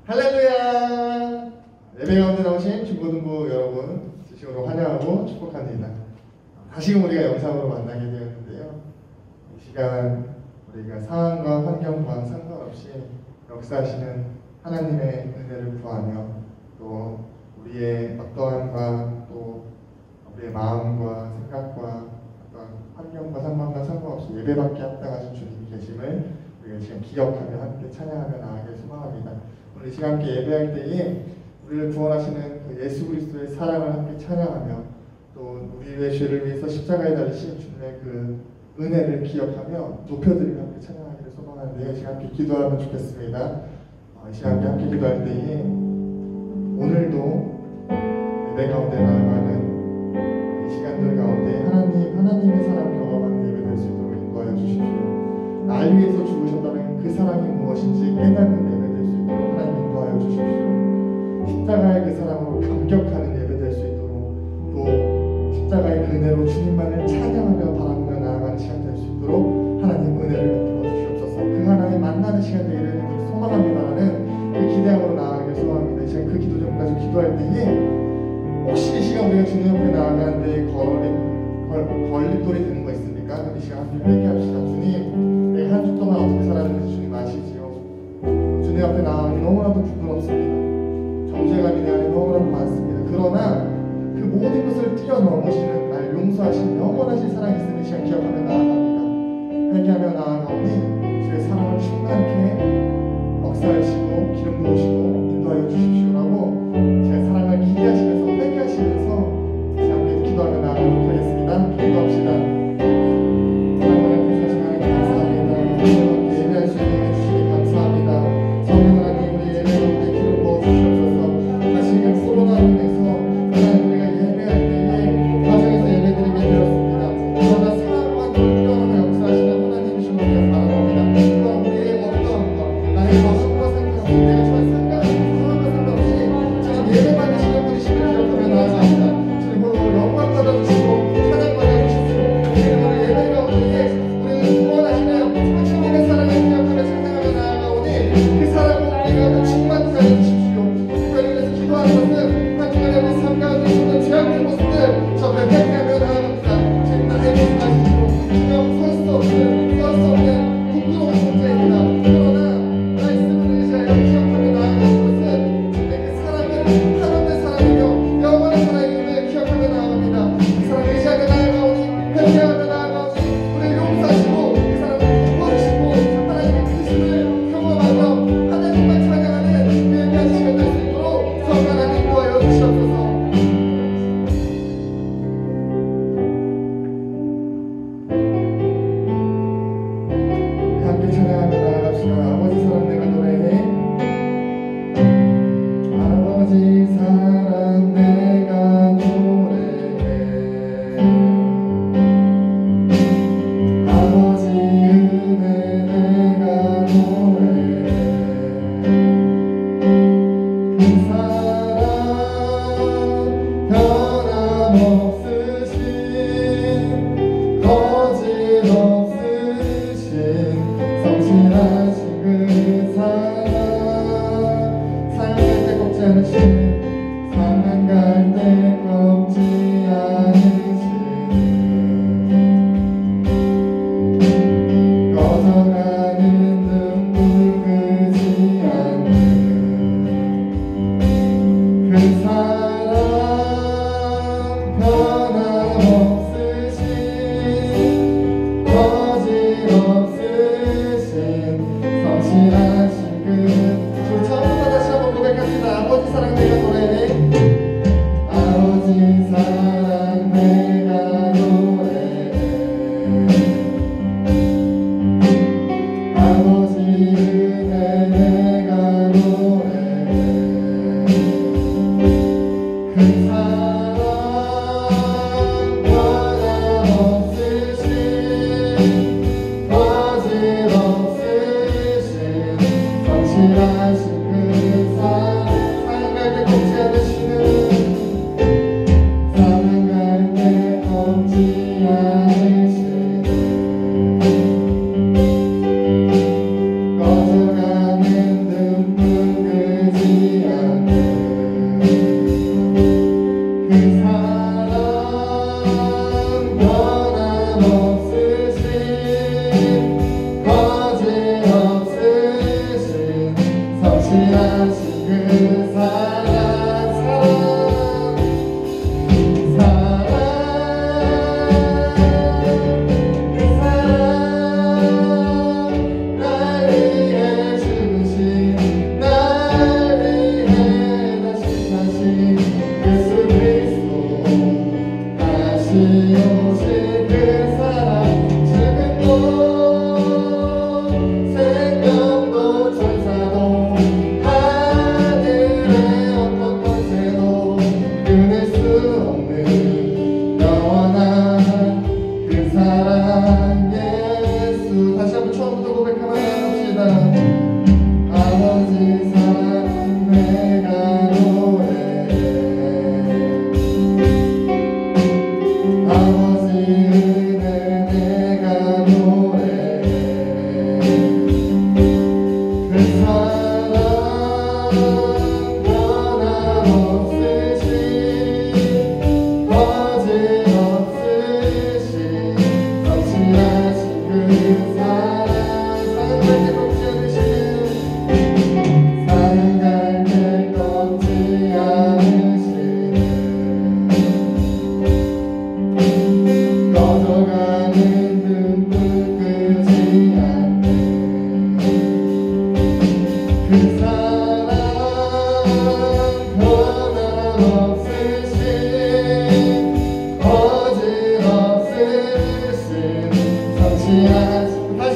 할렐루야! 예배 가운데 나오신 중고등부 여러분 진심으로 환영하고 축복합니다. 다시금 우리가 영상으로 만나게 되었는데요. 이 시간 우리가 상황과 환경과 상관없이 역사하시는 하나님의 은혜를 구하며 또 우리의 어떠함과 또 우리의 마음과 생각과 어떤 환경과 상관과 상관없이 예배받게 합당하신 주님이 계심을 우리가 지금 기억하며 함께 찬양하며 나아가길 소망합니다. 오늘 이 시간 함께 예배할 때에 우리를 구원하시는 그 예수 그리스도의 사랑을 함께 찬양하며 또 우리의 죄를 위해서 십자가에 달리신 주님의 그 은혜를 기억하며 높여드리며 함께 찬양하기를 소망하는데요. 이 시간 함께 기도하면 좋겠습니다. 이 시간 함께 기도할 때에 오늘도 예배 가운데 나아가는 이 시간들 가운데 하나님의 사랑 경험하는 예배 될 수 있도록 인도하여 주십시오. 날 위해서 죽으셨다는 그 사랑이 무엇인지 깨닫는 예배 될 수 있도록 하나님 인도하여 주십시오. 십자가의 그 사랑으로 감격하는 예배 될 수 있도록 또 십자가의 은혜로 주님만을 찬양하며 바라보며 나아가는 시간 될 수 있도록 하나님 은혜를 베풀어 주시옵소서. 그 하나님 만나는 시간 되기를 소망합니다라는 그 기대함으로 나아가길 소망합니다. 이 시간 그 기도 좀 가지고 기도할 때에 혹시 이 시간 우리가 주님 옆에 나아가는데 걸림돌이 되는 거 있습니까? 그럼 이 시간 함께 회개합시다. 주님, 내가 한 주 동안 어떻게 살았는지 주님 아시지요? 주님 앞에 나아가기 너무나도 부끄럽습니다. 정죄감이 내 안에 너무나도 많습니다. 그러나 그 모든 것을 뛰어넘으시는 날 용서하신 영원하신 사랑이 있음을 시간 기억하며 나아갑니다. 회개하며 나아가오니 주의 사랑을 충만케 역사하시고 기름 부으시고 인도하여 주십시오라고 제 사랑을 기대하시면서 회개하시면서 함께 기도하며 나아가도록 하겠습니다. 기도합시다. 거져가는 눈물 그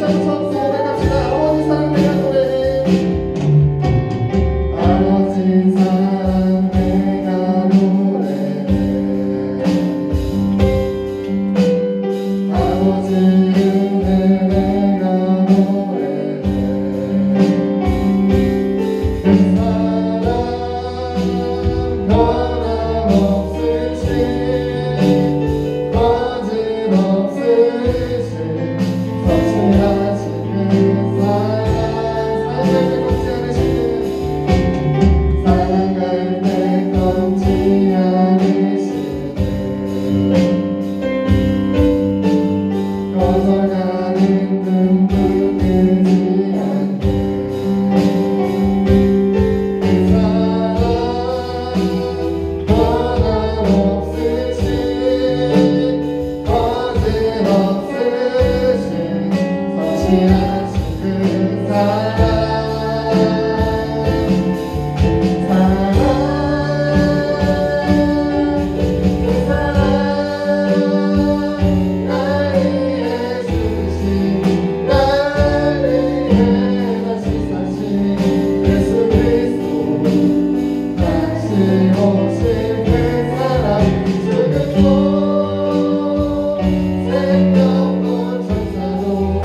다시 한번 손 고백합시다. 아버지 사랑 내가 노래해. 아버지 사랑 내가 노래해. 아버지 은혜 내가 노래해. 그 사랑 변함없으신 거짓없으신 성실하신 그 사랑 사랑할 때 꺾지 않으시네 꺼져가는 눈물 끄지 않네 그 사랑 변함없으신 거짓없으신 성실하신 그 사랑 생명도 천사도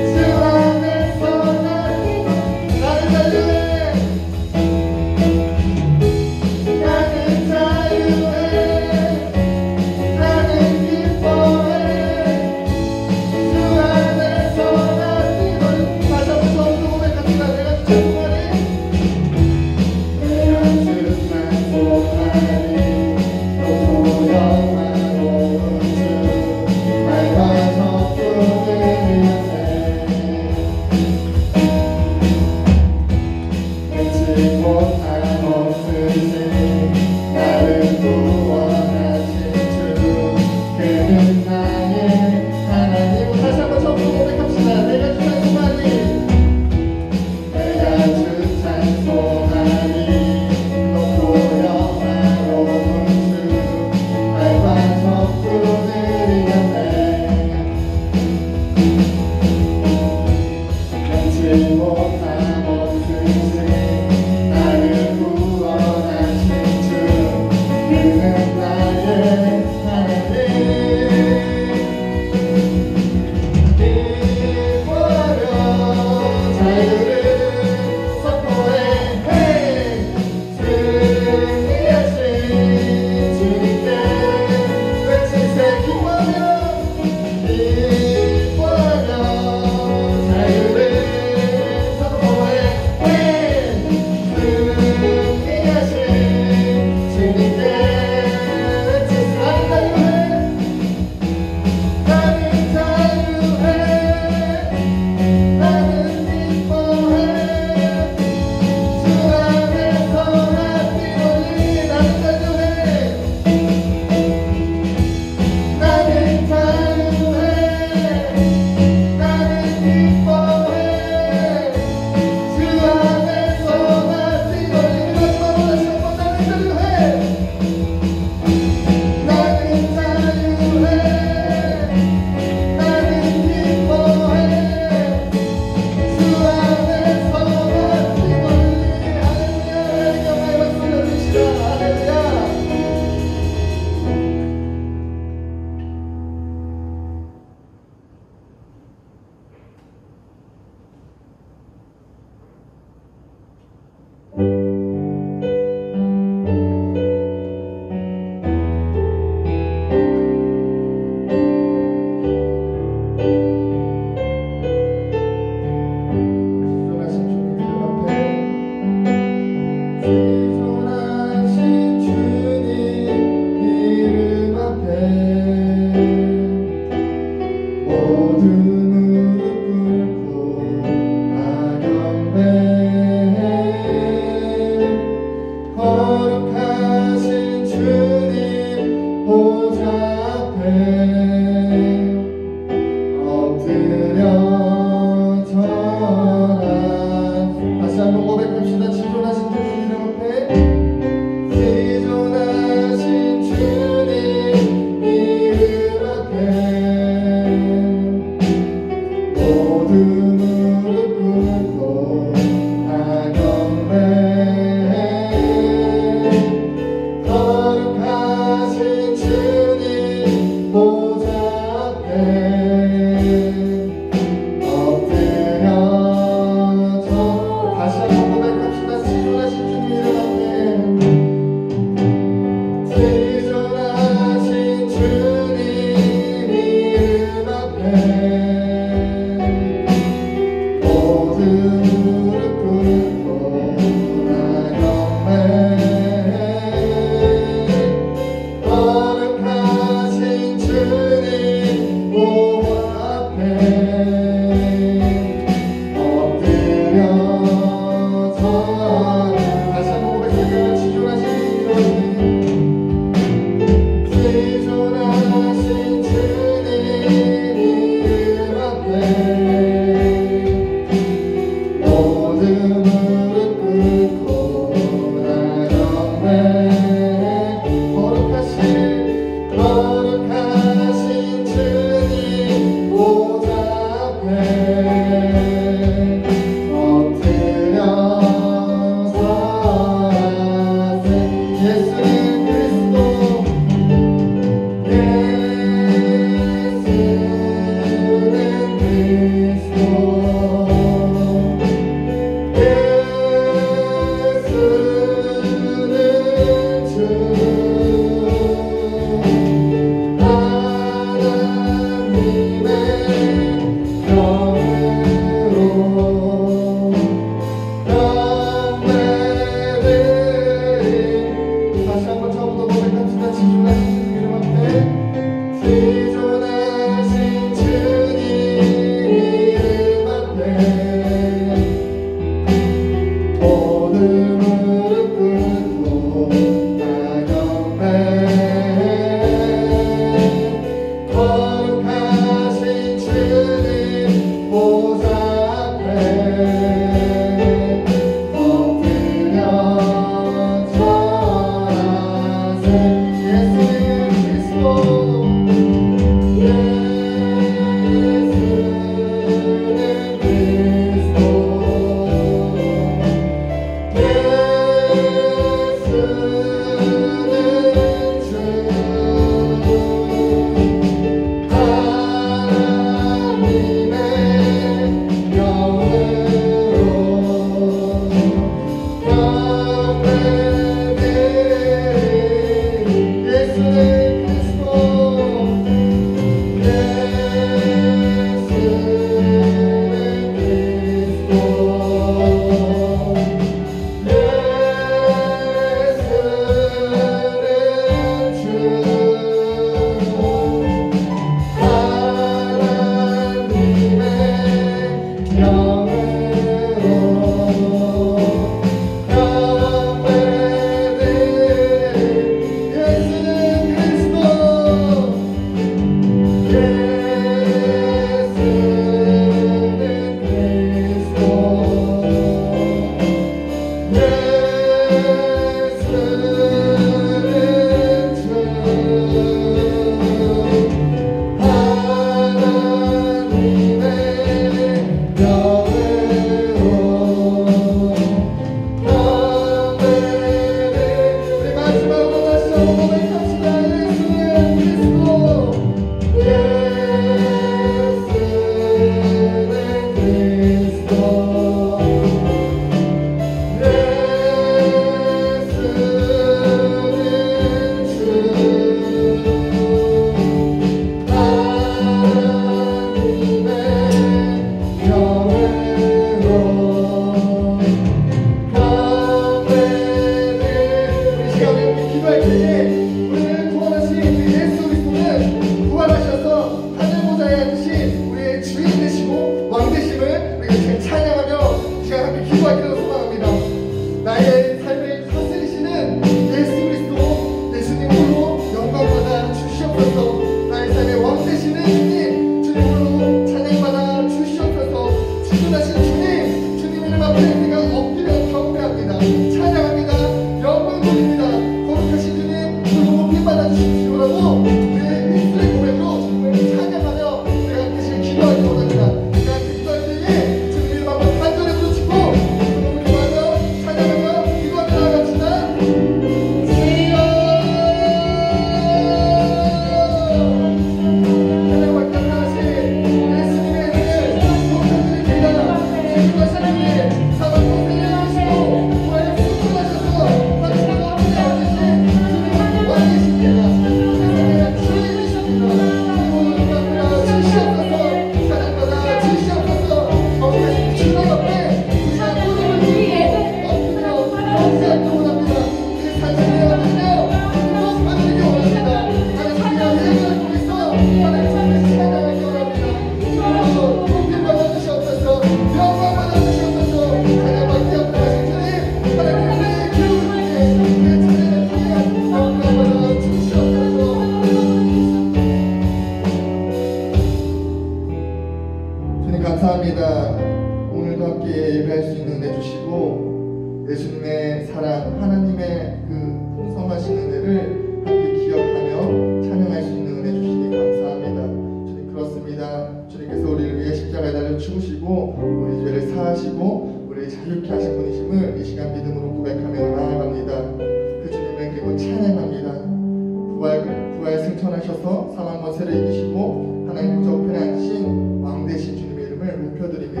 승하셔서 사망 권세를 이기시고 하나님 보좌 우편에 앉으신 왕 되신 주님의 이름을 높여드립니다.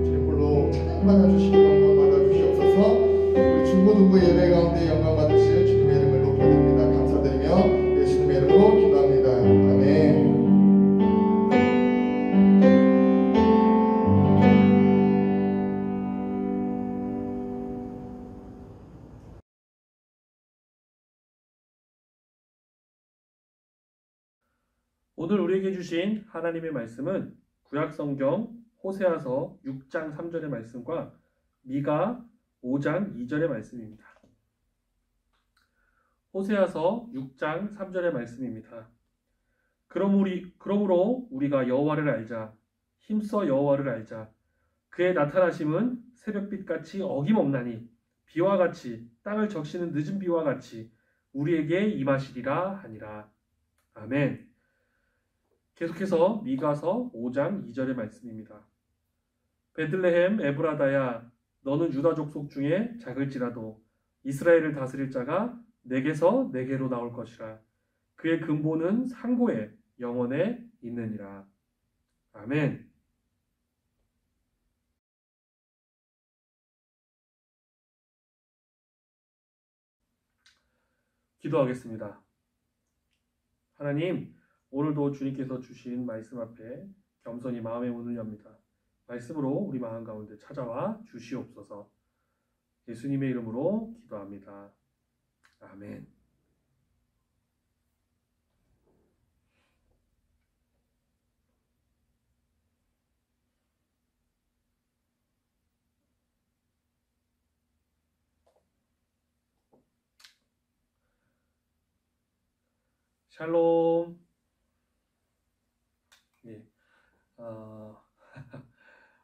주님 홀로 찬양 받아주시고 영광 받아주시옵소서. 우리 중고등부 예배 가운데 영광 받으시는 주님의 이름을 높여드립니다. 감사드리며 예수님의 이름으로 기도합니다. 아멘. 오늘 우리에게 주신 하나님의 말씀은 구약성경 호세아서 6장 3절의 말씀과 미가 5장 2절의 말씀입니다. 호세아서 6장 3절의 말씀입니다. 그러므로 우리가 여호와를 알자. 힘써 여호와를 알자. 그의 나타나심은 새벽빛같이 어김없나니 비와 같이 땅을 적시는 늦은 비와 같이 우리에게 임하시리라 하니라. 아멘. 계속해서 미가서 5장 2절의 말씀입니다. 베들레헴 에브라다야, 너는 유다 족속 중에 작을지라도 이스라엘을 다스릴 자가 내게서 내게로 나올 것이라. 그의 근본은 상고에 영원에 있느니라. 아멘. 기도하겠습니다. 하나님, 오늘도 주님께서 주신 말씀 앞에 겸손히 마음의 문을 엽니다. 말씀으로 우리 마음 가운데 찾아와 주시옵소서. 예수님의 이름으로 기도합니다. 아멘. 샬롬. 예.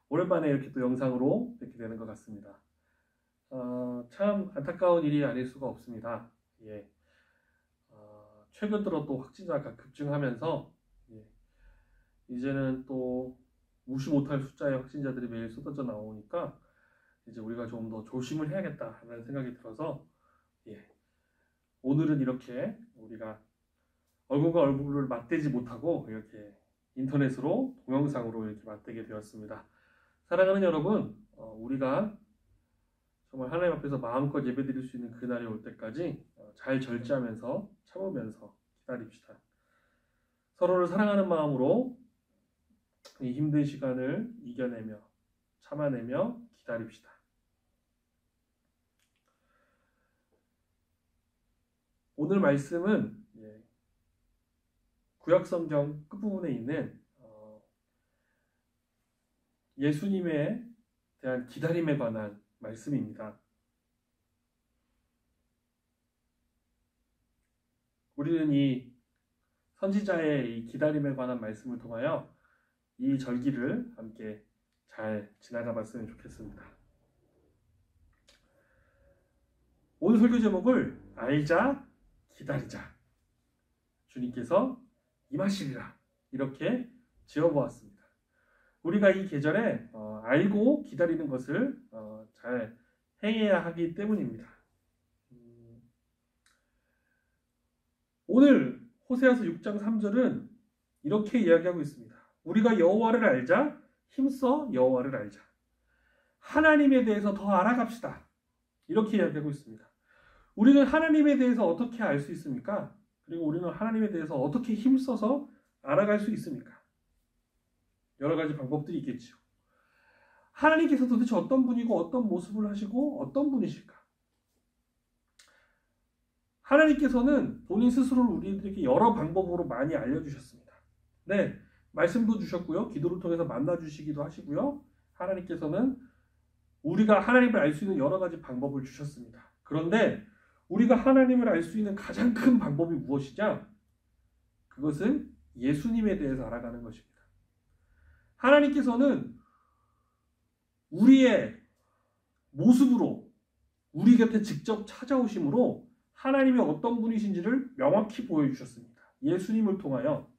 오랜만에 이렇게 또 영상으로 뵙게 되는 것 같습니다. 참 안타까운 일이 아닐 수가 없습니다. 예. 최근 들어 또 확진자가 급증하면서 이제는 또 무시 못할 숫자의 확진자들이 매일 쏟아져 나오니까 이제 우리가 좀 더 조심을 해야겠다라는 생각이 들어서 오늘은 이렇게 우리가 얼굴과 얼굴을 맞대지 못하고 이렇게 인터넷으로 동영상으로 이렇게 맞대게 되었습니다. 사랑하는 여러분, 우리가 정말 하나님 앞에서 마음껏 예배드릴 수 있는 그날이 올 때까지 잘 절제하면서 참으면서 기다립시다. 서로를 사랑하는 마음으로 이 힘든 시간을 이겨내며 참아내며 기다립시다. 오늘 말씀은 구약성경 끝부분에 있는 예수님에 대한 기다림에 관한 말씀입니다. 우리는 이 선지자의 이 기다림에 관한 말씀을 통하여 이 절기를 함께 잘 지나가 봤으면 좋겠습니다. 오늘 설교 제목을 알자, 기다리자. 주님께서 임하시리라. 이렇게 지어보았습니다. 우리가 이 계절에 알고 기다리는 것을 잘 행해야 하기 때문입니다. 오늘 호세아서 6장 3절은 이렇게 이야기하고 있습니다. 우리가 여호와를 알자, 힘써 여호와를 알자. 하나님에 대해서 더 알아갑시다. 이렇게 이야기하고 있습니다. 우리는 하나님에 대해서 어떻게 알 수 있습니까? 그리고 우리는 하나님에 대해서 어떻게 힘써서 알아갈 수 있습니까? 여러 가지 방법들이 있겠죠. 하나님께서 도대체 어떤 분이고 어떤 모습을 하시고 어떤 분이실까? 하나님께서는 본인 스스로를 우리들에게 여러 방법으로 많이 알려주셨습니다. 네, 말씀도 주셨고요. 기도를 통해서 만나주시기도 하시고요. 하나님께서는 우리가 하나님을 알 수 있는 여러 가지 방법을 주셨습니다. 그런데 우리가 하나님을 알 수 있는 가장 큰 방법이 무엇이냐? 그것은 예수님에 대해서 알아가는 것입니다. 하나님께서는 우리의 모습으로 우리 곁에 직접 찾아오심으로 하나님이 어떤 분이신지를 명확히 보여주셨습니다. 예수님을 통하여.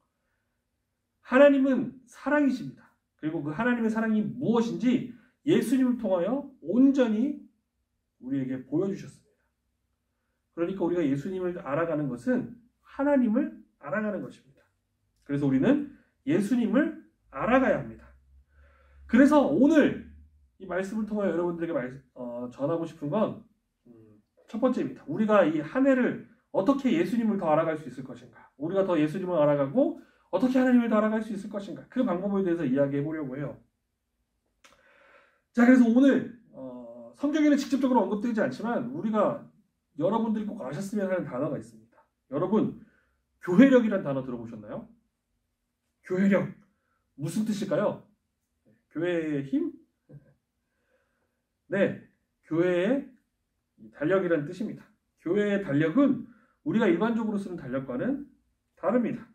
하나님은 사랑이십니다. 그리고 그 하나님의 사랑이 무엇인지 예수님을 통하여 온전히 우리에게 보여주셨습니다. 그러니까 우리가 예수님을 알아가는 것은 하나님을 알아가는 것입니다. 그래서 우리는 예수님을 알아가야 합니다. 그래서 오늘 이 말씀을 통해 여러분들에게 전하고 싶은 건 첫 번째입니다. 우리가 이 한 해를 어떻게 예수님을 더 알아갈 수 있을 것인가? 우리가 더 예수님을 알아가고 어떻게 하나님을 더 알아갈 수 있을 것인가? 그 방법에 대해서 이야기해 보려고 해요. 자, 그래서 오늘 성경에는 직접적으로 언급되지 않지만 우리가 여러분들이 꼭 아셨으면 하는 단어가 있습니다. 여러분, 교회력이란 단어 들어보셨나요? 교회력. 무슨 뜻일까요? 교회의 힘? 네, 교회의 달력이라는 뜻입니다. 교회의 달력은 우리가 일반적으로 쓰는 달력과는 다릅니다.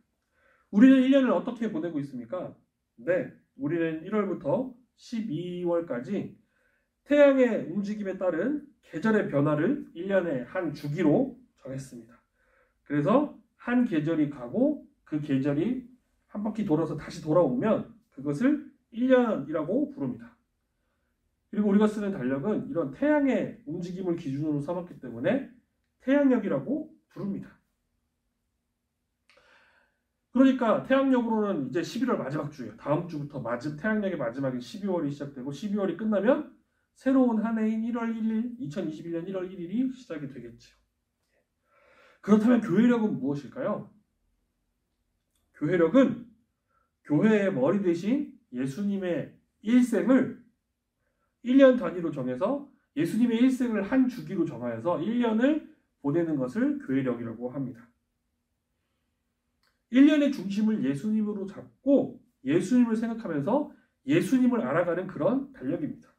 우리는 1년을 어떻게 보내고 있습니까? 네, 우리는 1월부터 12월까지 태양의 움직임에 따른 계절의 변화를 1년의 한 주기로 정했습니다. 그래서 한 계절이 가고 그 계절이 한 바퀴 돌아서 다시 돌아오면 그것을 1년이라고 부릅니다. 그리고 우리가 쓰는 달력은 이런 태양의 움직임을 기준으로 삼았기 때문에 태양력이라고 부릅니다. 그러니까 태양력으로는 이제 11월 마지막 주예요. 다음 주부터 태양력의 마지막인 12월이 시작되고 12월이 끝나면 새로운 한 해인 1월 1일, 2021년 1월 1일이 시작이 되겠죠. 그렇다면 교회력은 무엇일까요? 교회력은 교회의 머리 대신 예수님의 일생을 1년 단위로 정해서 예수님의 일생을 한 주기로 정하여서 1년을 보내는 것을 교회력이라고 합니다. 1년의 중심을 예수님으로 잡고 예수님을 생각하면서 예수님을 알아가는 그런 달력입니다.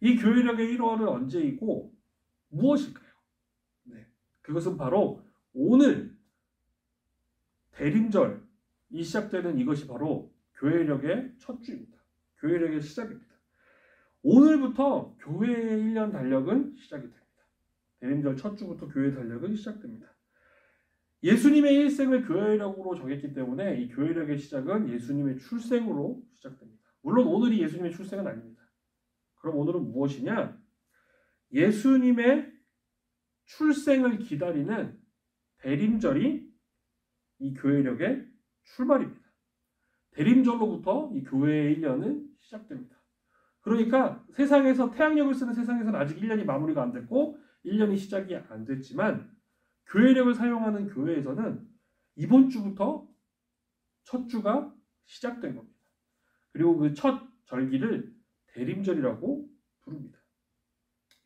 이 교회력의 1월은 언제이고 무엇일까요? 네, 그것은 바로 오늘 대림절이 시작되는 이것이 바로 교회력의 첫 주입니다. 교회력의 시작입니다. 오늘부터 교회의 1년 달력은 시작이 됩니다. 대림절 첫 주부터 교회 달력은 시작됩니다. 예수님의 일생을 교회력으로 정했기 때문에 이 교회력의 시작은 예수님의 출생으로 시작됩니다. 물론 오늘이 예수님의 출생은 아닙니다. 그럼 오늘은 무엇이냐? 예수님의 출생을 기다리는 대림절이 이 교회력의 출발입니다. 대림절로부터 이 교회의 1년은 시작됩니다. 그러니까 세상에서 태양력을 쓰는 세상에서는 아직 1년이 마무리가 안 됐고 1년이 시작이 안 됐지만 교회력을 사용하는 교회에서는 이번 주부터 첫 주가 시작된 겁니다. 그리고 그 첫 절기를 대림절이라고 부릅니다.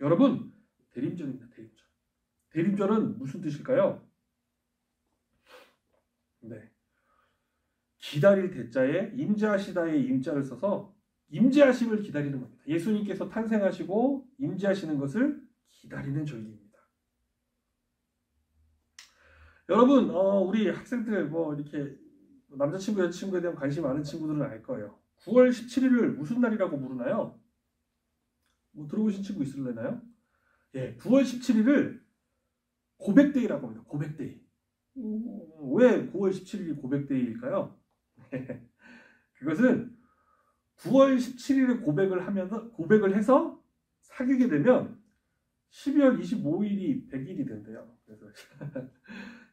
여러분, 대림절입니다. 대림절. 대림절은 무슨 뜻일까요? 네. 기다릴 대자에 임재하시다의 임자를 써서 임재하심을 기다리는 겁니다. 예수님께서 탄생하시고 임재하시는 것을 기다리는 절기입니다. 여러분, 우리 학생들 이렇게 남자친구, 여자친구에 대한 관심이 많은 친구들은 알 거예요. 9월 17일을 무슨 날이라고 부르나요? 들어보신 친구 있으려나요? 예, 9월 17일을 고백데이라고 합니다. 고백데이. 왜 9월 17일이 고백데이일까요? 그것은 9월 17일에 고백을 해서 사귀게 되면 12월 25일이 100일이 된대요. 그래서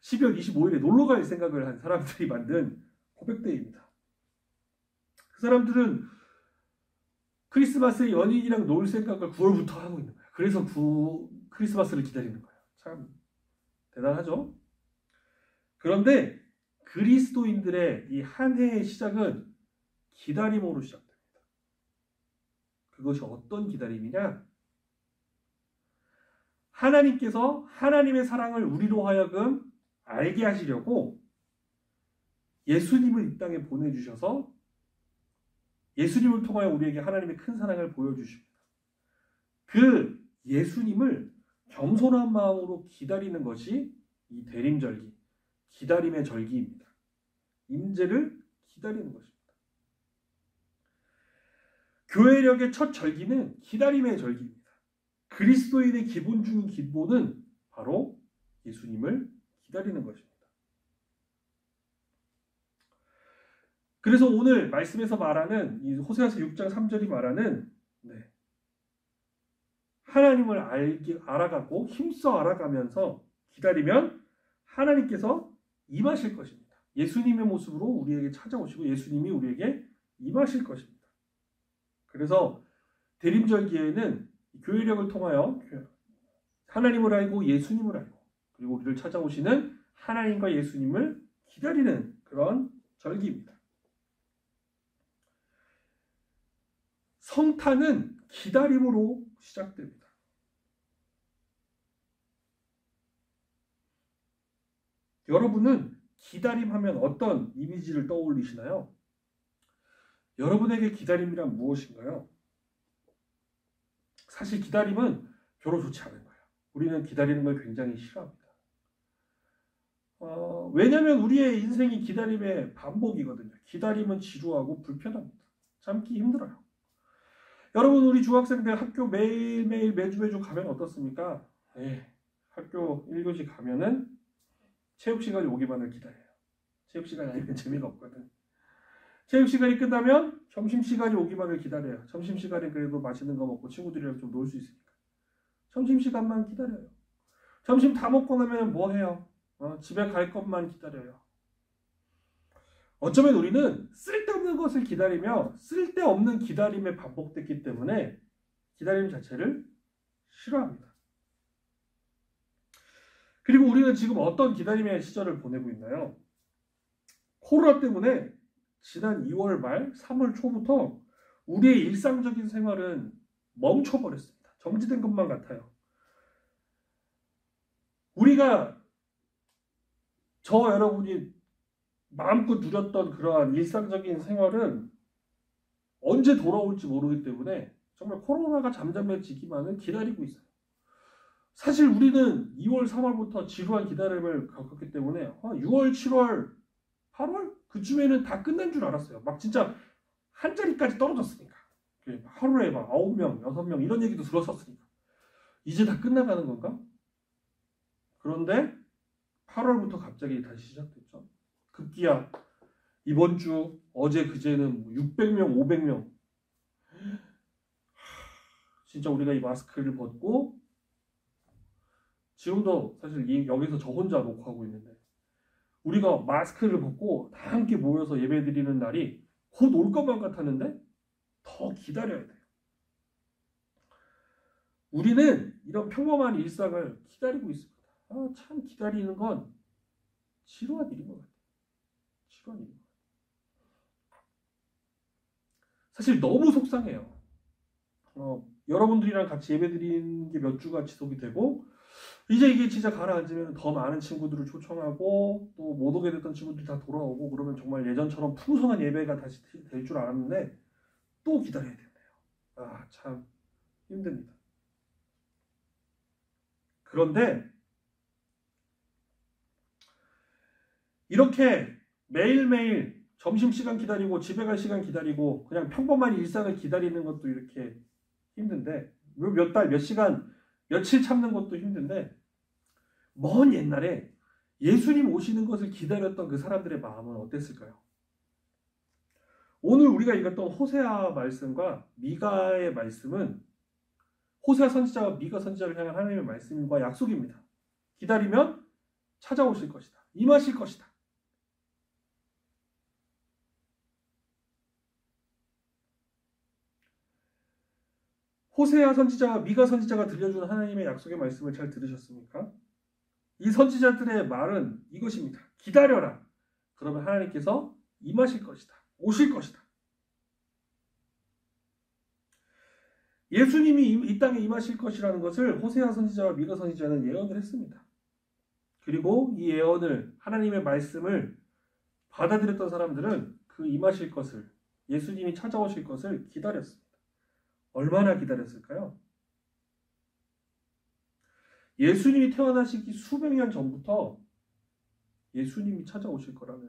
12월 25일에 놀러 갈 생각을 한 사람들이 만든 고백데이입니다. 그 사람들은 크리스마스에 연인이랑 놀 생각을 9월부터 하고 있는 거예요. 그래서 크리스마스를 기다리는 거예요. 참 대단하죠? 그런데 그리스도인들의 이 한 해의 시작은 기다림으로 시작됩니다. 그것이 어떤 기다림이냐? 하나님께서 하나님의 사랑을 우리로 하여금 알게 하시려고 예수님을 이 땅에 보내주셔서 예수님을 통하여 우리에게 하나님의 큰 사랑을 보여주십니다. 그 예수님을 겸손한 마음으로 기다리는 것이 이 대림절기, 기다림의 절기입니다. 임재를 기다리는 것입니다. 교회력의 첫 절기는 기다림의 절기입니다. 그리스도인의 기본 중인 기본은 바로 예수님을 기다리는 것입니다. 그래서 오늘 말씀에서 말하는 이 호세아서 6장 3절이 말하는 하나님을 알아가고 힘써 알아가면서 기다리면 하나님께서 임하실 것입니다. 예수님의 모습으로 우리에게 찾아오시고 예수님이 우리에게 임하실 것입니다. 그래서 대림절기에는 교회력을 통하여 하나님을 알고 예수님을 알고 그리고 우리를 찾아오시는 하나님과 예수님을 기다리는 그런 절기입니다. 성탄은 기다림으로 시작됩니다. 여러분은 기다림하면 어떤 이미지를 떠올리시나요? 여러분에게 기다림이란 무엇인가요? 사실 기다림은 별로 좋지 않은 거예요. 우리는 기다리는 걸 굉장히 싫어합니다. 왜냐하면 우리의 인생이 기다림의 반복이거든요. 기다림은 지루하고 불편합니다. 참기 힘들어요. 여러분 우리 중학생 때 학교 매일매일 매주 가면 어떻습니까? 학교 1교시 가면은 체육시간이 오기만을 기다려요. 체육시간이 아니면 재미가 없거든. 체육시간이 끝나면 점심시간이 오기만을 기다려요. 점심시간에 그래도 맛있는 거 먹고 친구들이랑 좀 놀 수 있으니까. 점심시간만 기다려요. 점심 다 먹고 나면 뭐 해요? 집에 갈 것만 기다려요. 어쩌면 우리는 쓸데없는 것을 기다리며 쓸데없는 기다림에 반복됐기 때문에 기다림 자체를 싫어합니다. 그리고 우리는 지금 어떤 기다림의 시절을 보내고 있나요? 코로나 때문에 지난 2월 말 3월 초부터 우리의 일상적인 생활은 멈춰버렸습니다. 정지된 것만 같아요. 우리가 여러분이 마음껏 누렸던 그러한 일상적인 생활은 언제 돌아올지 모르기 때문에 정말 코로나가 잠잠해지기만을 기다리고 있어요. 사실 우리는 2월, 3월부터 지루한 기다림을 겪었기 때문에 6월, 7월, 8월 그쯤에는 다 끝난 줄 알았어요. 막 진짜 한 자리까지 떨어졌으니까. 하루에 막 9명, 6명 이런 얘기도 들었었으니까. 이제 다 끝나가는 건가? 그런데 8월부터 갑자기 다시 시작됐죠. 급기야 이번 주 어제 그제는 600명, 500명. 진짜 우리가 이 마스크를 벗고 지금도 사실 여기서 저 혼자 녹화하고 있는데 우리가 마스크를 벗고 다 함께 모여서 예배드리는 날이 곧 올 것만 같았는데 더 기다려야 돼요. 우리는 이런 평범한 일상을 기다리고 있습니다. 참 기다리는 건 지루한 일인 것 같아요. 지루한 일인 것 같아요. 사실 너무 속상해요. 여러분들이랑 같이 예배드리는 게 몇 주가 지속이 되고 이제 이게 진짜 가라앉으면 더 많은 친구들을 초청하고 또 못 오게 됐던 친구들이 다 돌아오고 그러면 정말 예전처럼 풍성한 예배가 다시 될 줄 알았는데 또 기다려야 된대요. 참 힘듭니다. 그런데 이렇게 매일매일 점심시간 기다리고 집에 갈 시간 기다리고 그냥 평범한 일상을 기다리는 것도 이렇게 힘든데 몇 달, 몇 시간, 며칠 참는 것도 힘든데 먼 옛날에 예수님 오시는 것을 기다렸던 그 사람들의 마음은 어땠을까요? 오늘 우리가 읽었던 호세아 말씀과 미가의 말씀은 호세아 선지자와 미가 선지자를 향한 하나님의 말씀과 약속입니다. 기다리면 찾아오실 것이다. 임하실 것이다. 호세아 선지자와 미가 선지자가 들려준 하나님의 약속의 말씀을 잘 들으셨습니까? 이 선지자들의 말은 이것입니다. 기다려라. 그러면 하나님께서 임하실 것이다. 오실 것이다. 예수님이 이 땅에 임하실 것이라는 것을 호세아 선지자와 미가 선지자는 예언을 했습니다. 그리고 이 예언을 하나님의 말씀을 받아들였던 사람들은 그 임하실 것을 예수님이 찾아오실 것을 기다렸습니다. 얼마나 기다렸을까요? 예수님이 태어나시기 수백 년 전부터 예수님이 찾아오실 거라는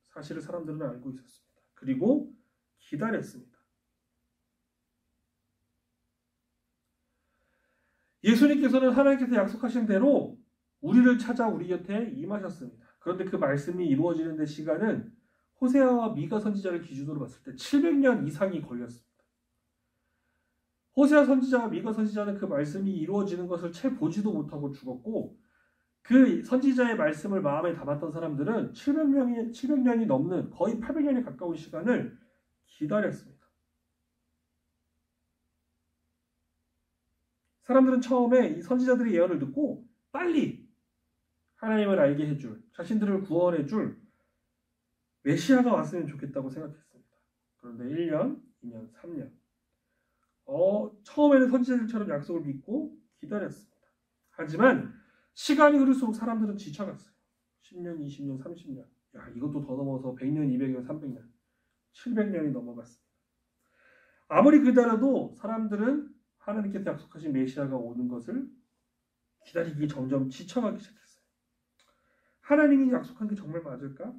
사실을 사람들은 알고 있었습니다. 그리고 기다렸습니다. 예수님께서는 하나님께서 약속하신 대로 우리를 찾아 우리 곁에 임하셨습니다. 그런데 그 말씀이 이루어지는 데 시간은 호세아와 미가 선지자를 기준으로 봤을 때 700년 이상이 걸렸습니다. 호세아 선지자와 미가 선지자는 그 말씀이 이루어지는 것을 채 보지도 못하고 죽었고 그 선지자의 말씀을 마음에 담았던 사람들은 700년이 넘는 거의 800년이 가까운 시간을 기다렸습니다. 사람들은 처음에 이 선지자들의 예언을 듣고 빨리 하나님을 알게 해줄, 자신들을 구원해줄 메시아가 왔으면 좋겠다고 생각했습니다. 그런데 1년, 2년, 3년. 처음에는 선지자들처럼 약속을 믿고 기다렸습니다. 하지만 시간이 흐를수록 사람들은 지쳐갔어요. 10년, 20년, 30년. 야, 이것도 더 넘어서 100년, 200년, 300년, 700년이 넘어갔습니다. 아무리 기다려도 사람들은 하나님께서 약속하신 메시아가 오는 것을 기다리기 점점 지쳐가기 시작했어요. 하나님이 약속한 게 정말 맞을까?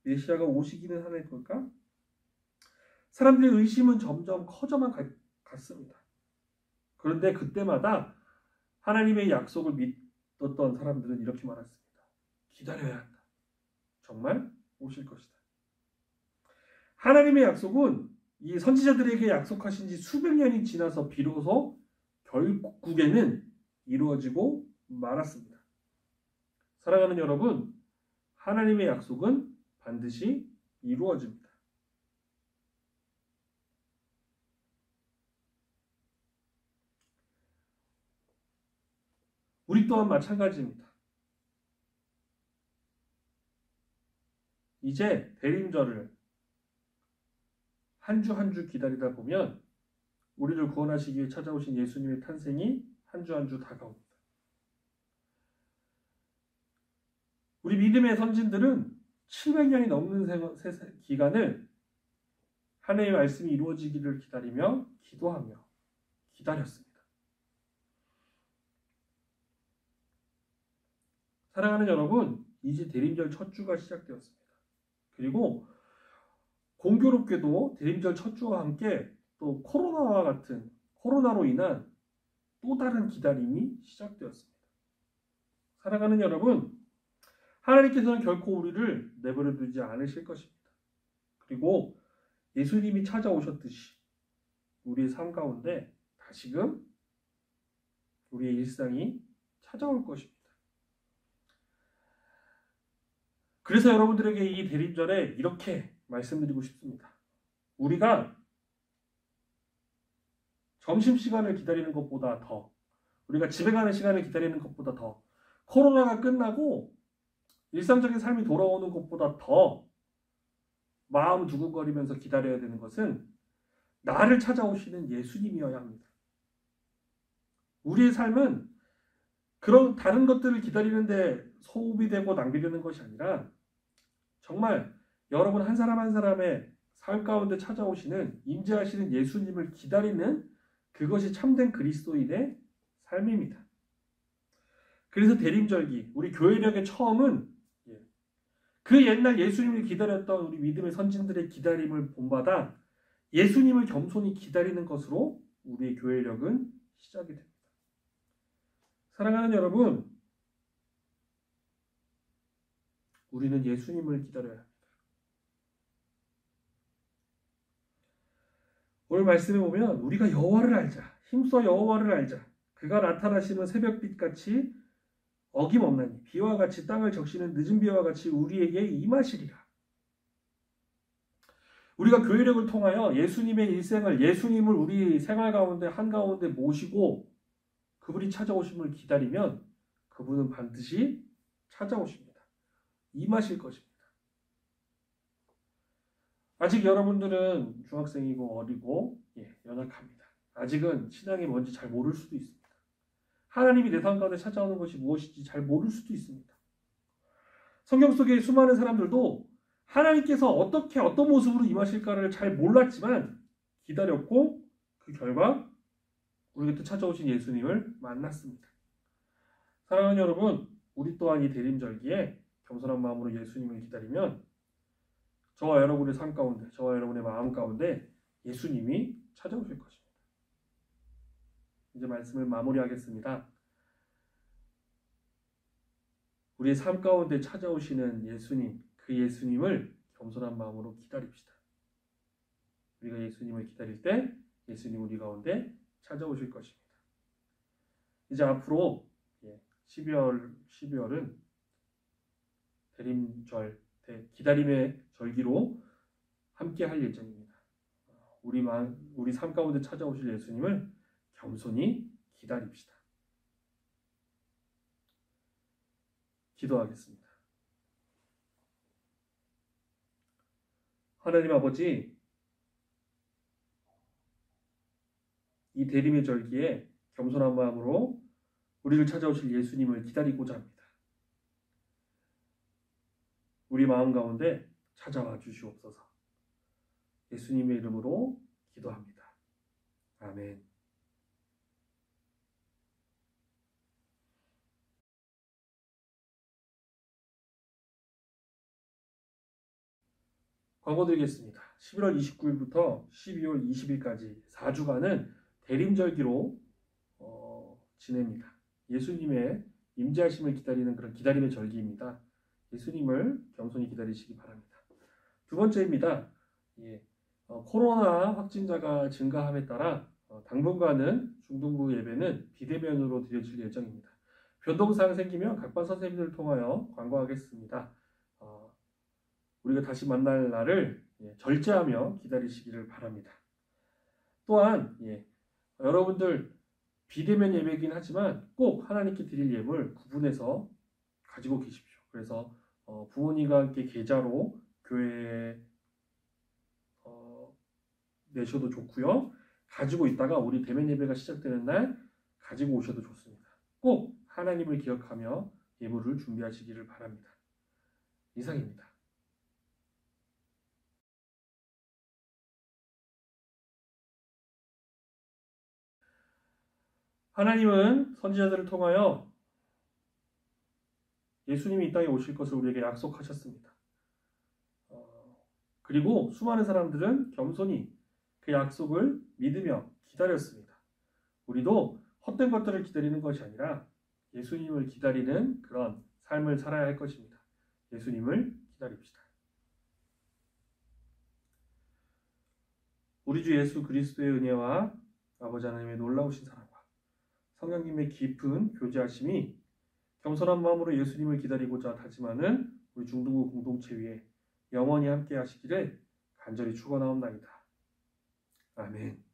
메시아가 오시기는 하는 걸까? 사람들의 의심은 점점 커져만 갔습니다. 그런데 그때마다 하나님의 약속을 믿었던 사람들은 이렇게 말했습니다. 기다려야 한다. 정말 오실 것이다. 하나님의 약속은 이 선지자들에게 약속하신 지 수백 년이 지나서 비로소 결국에는 이루어지고 말았습니다. 사랑하는 여러분, 하나님의 약속은 반드시 이루어집니다. 우리 또한 마찬가지입니다. 이제 대림절을 한 주 한 주 기다리다 보면 우리를 구원하시기 위해 찾아오신 예수님의 탄생이 한 주 한 주 다가옵니다. 우리 믿음의 선진들은 700년이 넘는 기간을 하나님의 말씀이 이루어지기를 기다리며 기도하며 기다렸습니다. 사랑하는 여러분, 이제 대림절 첫 주가 시작되었습니다. 그리고 공교롭게도 대림절 첫 주와 함께 또 코로나로 인한 또 다른 기다림이 시작되었습니다. 사랑하는 여러분, 하나님께서는 결코 우리를 내버려 두지 않으실 것입니다. 그리고 예수님이 찾아오셨듯이 우리의 삶 가운데 다시금 우리의 일상이 찾아올 것입니다. 그래서 여러분들에게 이 대림절에 이렇게 말씀드리고 싶습니다. 우리가 점심시간을 기다리는 것보다 더, 우리가 집에 가는 시간을 기다리는 것보다 더, 코로나가 끝나고 일상적인 삶이 돌아오는 것보다 더 마음 두근거리면서 기다려야 되는 것은 나를 찾아오시는 예수님이어야 합니다. 우리의 삶은 그런 다른 것들을 기다리는데 소비되고 낭비되는 것이 아니라 정말 여러분 한 사람 한 사람의 삶 가운데 찾아오시는 임재하시는 예수님을 기다리는 그것이 참된 그리스도인의 삶입니다. 그래서 대림절기, 우리 교회력의 처음은 그 옛날 예수님을 기다렸던 우리 믿음의 선진들의 기다림을 본받아 예수님을 겸손히 기다리는 것으로 우리의 교회력은 시작이 됩니다. 사랑하는 여러분, 우리는 예수님을 기다려야 합니다. 오늘 말씀에 보면 우리가 여호와를 알자, 힘써 여호와를 알자. 그가 나타나시는 새벽빛같이 어김없나니 비와 같이 땅을 적시는 늦은 비와 같이 우리에게 임하시리라. 우리가 교회력을 통하여 예수님의 일생을, 예수님을 우리 생활 가운데 한가운데 모시고 그분이 찾아오심을 기다리면 그분은 반드시 찾아오십니다. 임하실 것입니다. 아직 여러분들은 중학생이고 어리고 연약합니다. 아직은 신앙이 뭔지 잘 모를 수도 있습니다. 하나님이 내 삶 가운데 찾아오는 것이 무엇인지 잘 모를 수도 있습니다. 성경 속의 수많은 사람들도 하나님께서 어떤 모습으로 임하실까를 잘 몰랐지만 기다렸고 그 결과 우리 곁에 찾아오신 예수님을 만났습니다. 사랑하는 여러분, 우리 또한 이 대림절기에 겸손한 마음으로 예수님을 기다리면 저와 여러분의 삶 가운데, 저와 여러분의 마음 가운데 예수님이 찾아오실 것입니다. 이제 말씀을 마무리하겠습니다. 우리의 삶 가운데 찾아오시는 예수님, 그 예수님을 겸손한 마음으로 기다립시다. 우리가 예수님을 기다릴 때 예수님 우리 가운데 찾아오실 것입니다. 이제 앞으로 12월은 대림절, 기다림의 절기로 함께 할 예정입니다. 우리 삶 가운데 찾아오실 예수님을 겸손히 기다립시다. 기도하겠습니다. 하나님 아버지, 이 대림의 절기에 겸손한 마음으로 우리를 찾아오실 예수님을 기다리고자 합니다. 우리 마음 가운데 찾아와 주시옵소서. 예수님의 이름으로 기도합니다. 아멘. 광고 드리겠습니다. 11월 29일부터 12월 20일까지 4주간은 대림절기로 지냅니다. 예수님의 임재하심을 기다리는 그런 기다림의 절기입니다. 예수님을 겸손히 기다리시기 바랍니다. 두 번째입니다. 코로나 확진자가 증가함에 따라 당분간은 중등부 예배는 비대면으로 드려질 예정입니다. 변동사항 생기면 각반 선생님들을 통하여 광고하겠습니다. 우리가 다시 만날 날을 절제하며 기다리시기를 바랍니다. 또한 여러분들 비대면 예배이긴 하지만 꼭 하나님께 드릴 예물 구분해서 가지고 계십시오. 그래서 부모님과 함께 계좌로 교회에 내셔도 좋고요. 가지고 있다가 우리 대면 예배가 시작되는 날 가지고 오셔도 좋습니다. 꼭 하나님을 기억하며 예물을 준비하시기를 바랍니다. 이상입니다. 하나님은 선지자들을 통하여 예수님이 이 땅에 오실 것을 우리에게 약속하셨습니다. 그리고 수많은 사람들은 겸손히 그 약속을 믿으며 기다렸습니다. 우리도 헛된 것들을 기다리는 것이 아니라 예수님을 기다리는 그런 삶을 살아야 할 것입니다. 예수님을 기다립시다. 우리 주 예수 그리스도의 은혜와 아버지 하나님의 놀라우신 사랑과 성령님의 깊은 교제하심이 겸손한 마음으로 예수님을 기다리고자 다짐하는 우리 중등부 공동체 위에 영원히 함께 하시기를 간절히 축원하옵나이다. 아멘.